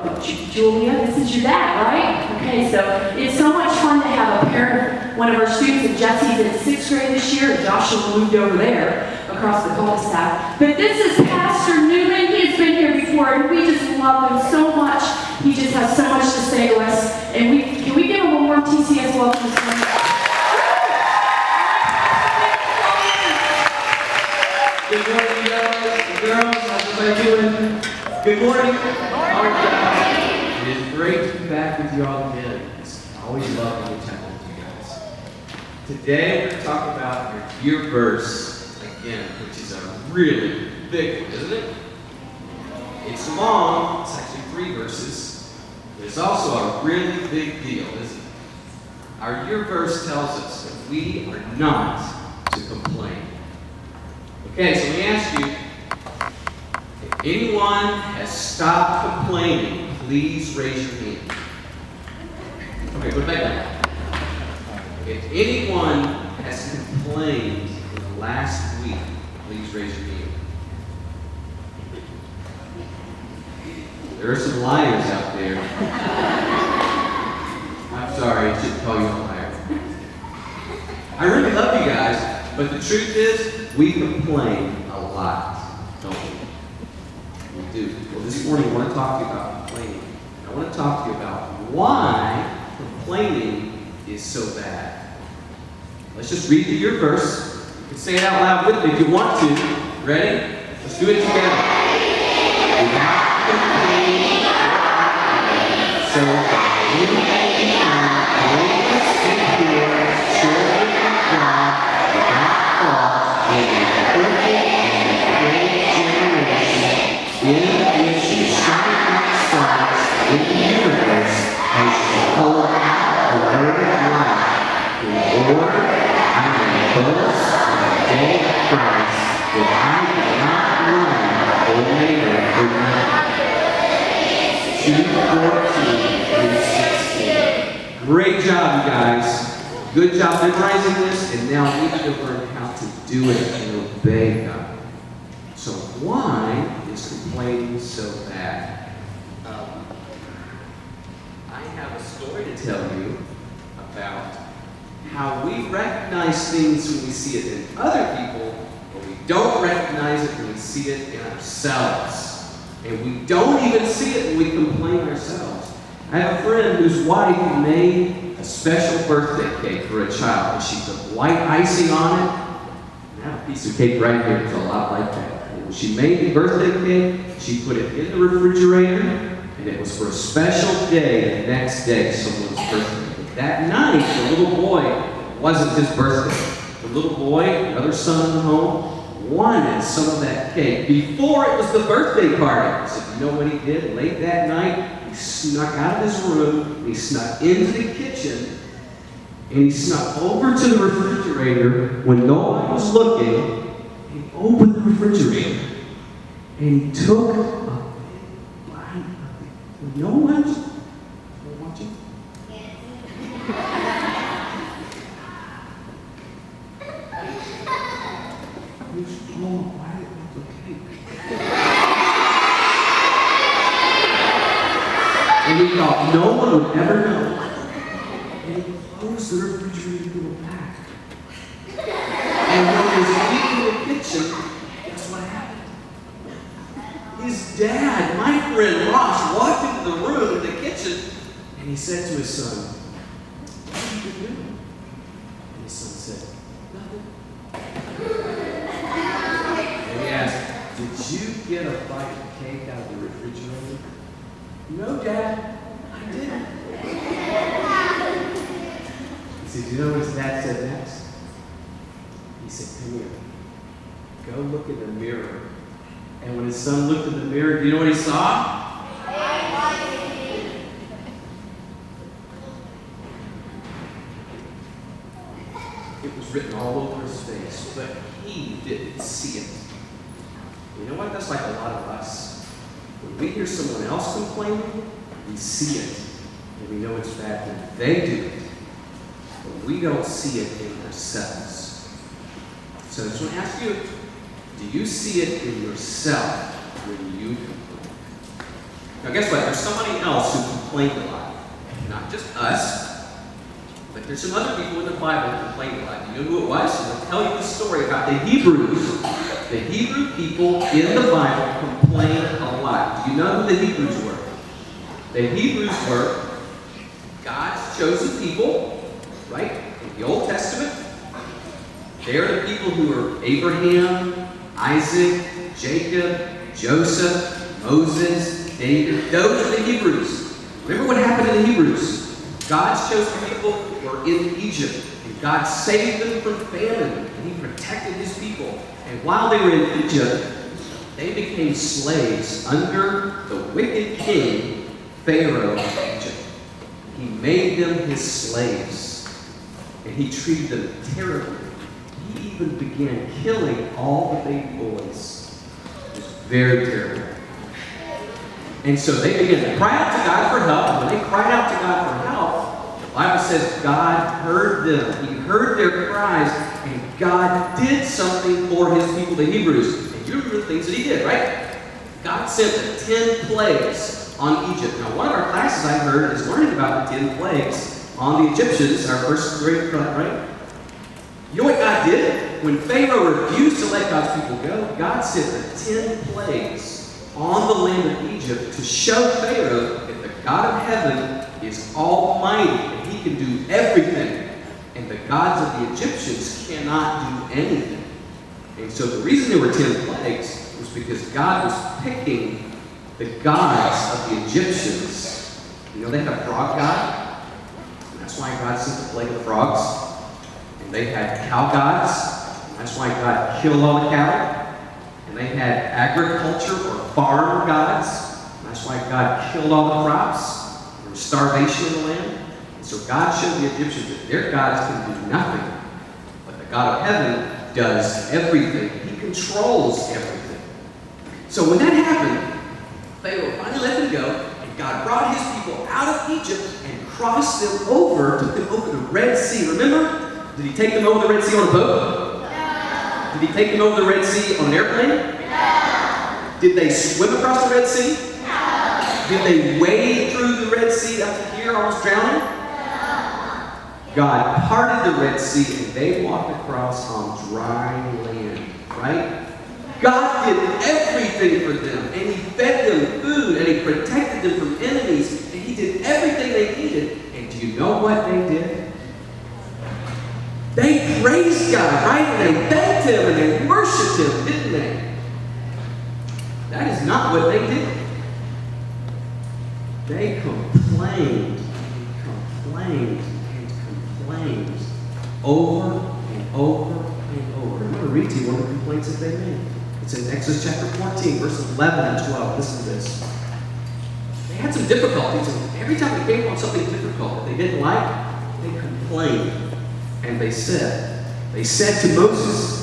Julia, this is your dad, right? Okay, so it's so much fun to have a parent. One of our students, and Jesse's in 6th grade this year, and Joshua moved over there across the cul-de-sac. But this is Pastor Newman. He has been here before, and we just love him so much. He just has so much to say to us. And can we give him a warm TCS welcome this morning? Good morning, guys and girls. How's everybody doing? Good morning. It is great to be back with you all again. I always love being in temple with you guys. Today we're going to talk about your year verse again, which is a really big one, isn't it? It's long. It's actually 3 verses. But it's also a really big deal, isn't it? Our year verse tells us that we are not to complain. Okay, so let me ask you, if anyone has stopped complaining, please raise your hand. Okay, put it back down. If anyone has complained in the last week, please raise your hand. There are some liars out there. I'm sorry, I shouldn't call you a liar. I really love you guys, but the truth is, we complain a lot, don't we? We do. Well, this morning I want to talk to you about complaining. I want to talk to you about why complaining is so bad. Let's just read your verse. You can say it out loud with me if you want to. Ready? Let's do it together. Without complaining, so you may become blameless and pure, children of God, without fault, in a perfect and great generation, in which the shining stars in the universe as you hold out the word of life. Lord, I may boast in the day of Christ that I did not run or labor for nothing. 2:14-16. Great job, you guys. Good job memorizing this, and now we need to learn how to do it and obey God. So why is complaining so bad? I have a story to tell you about how we recognize things when we see it in other people, but we don't recognize it when we see it in ourselves. And we don't even see it when we complain ourselves. I have a friend whose wife made a special birthday cake for a child, and she put white icing on it. I have a piece of cake right here. It's a lot like that. And when she made the birthday cake, she put it in the refrigerator, and it was for a special day the next day, someone's birthday. But that night, the little boy, it wasn't his birthday. The little boy, another son in the home, wanted some of that cake before it was the birthday party. So you know what he did? Late that night, he snuck out of his room, he snuck into the kitchen, and he snuck over to the refrigerator when no one was looking. He opened the refrigerator, and he took a big bite of it. When no one's watching. And he thought no one would ever know. And he closed the refrigerator door back. And when he was leaving the kitchen, guess what happened? His dad, my friend Ross, walked into the room in the kitchen, and he said to his son, "What have you been doing?" And his son said, "Nothing." And he asked, "Did you get a bite of cake out of the refrigerator?" "No, Dad, I didn't." He said, "You know what his dad said next?" He said, "Come here. Go look in the mirror." And when his son looked in the mirror, do you know what he saw? It was written all over his face, but he didn't see it. You know what? That's like a lot of us. When we hear someone else complaining, we see it, and we know it's bad when they do it, but we don't see it in ourselves. So I just want to ask you, do you see it in yourself when you complain? Now guess what? There's somebody else who complained a lot. Not just us, but there's some other people in the Bible who complained a lot. Do you know who it was? I'll tell you the story about the Hebrews. The Hebrew people in the Bible complained a lot. Do you know who the Hebrews were? The Hebrews were God's chosen people, right? In the Old Testament. They're the people who were Abraham, Isaac, Jacob, Joseph, Moses, David. Those are the Hebrews. Remember what happened to the Hebrews? God's chosen people were in Egypt, and God saved them from famine, and He protected His people. And while they were in Egypt, they became slaves under the wicked king, Pharaoh of Egypt. He made them his slaves, and he treated them terribly. He even began killing all the baby boys. It was very terrible. And so they began to cry out to God for help. And when they cried out to God for help, the Bible says God heard them. He heard their cries, and God did something for His people, the Hebrews. And you remember the things that He did, right? God sent the 10 plagues on Egypt. Now, one of our classes I heard is learning about the 10 plagues on the Egyptians, our first grade, right? You know what God did? When Pharaoh refused to let God's people go, God sent the 10 plagues on the land of Egypt to show Pharaoh that the God of heaven is almighty and He can do everything. And the gods of the Egyptians cannot do anything. And so the reason there were 10 plagues was because God was picking the gods of the Egyptians. You know, they had a frog god. And that's why God sent the plague of the frogs. And they had cow gods. And that's why God killed all the cattle. And they had agriculture or farm gods. And that's why God killed all the crops. There was starvation in the land. And so God showed the Egyptians that their gods can do nothing. But the God of heaven does everything. He controls everything. So when that happened, Pharaoh finally let them go, and God brought His people out of Egypt and crossed them over, took them over the Red Sea. Remember? Did He take them over the Red Sea on a boat? No. Did He take them over the Red Sea on an airplane? No. Did they swim across the Red Sea? No. Did they wade through the Red Sea up to here, almost drowning? No. God parted the Red Sea, and they walked across on dry land, right? God did everything for them, and He fed them food, and He protected them from enemies, and He did everything they needed. And do you know what they did? They praised God, right? And they thanked Him, and they worshiped Him, didn't they? That is not what they did. They complained, over and over and over. I'm going to read to you one of the complaints that they made. It's in Exodus chapter 14, verses 11 and 12. Listen to this. They had some difficulties, and every time they came on something difficult that they didn't like, they complained. And they said to Moses,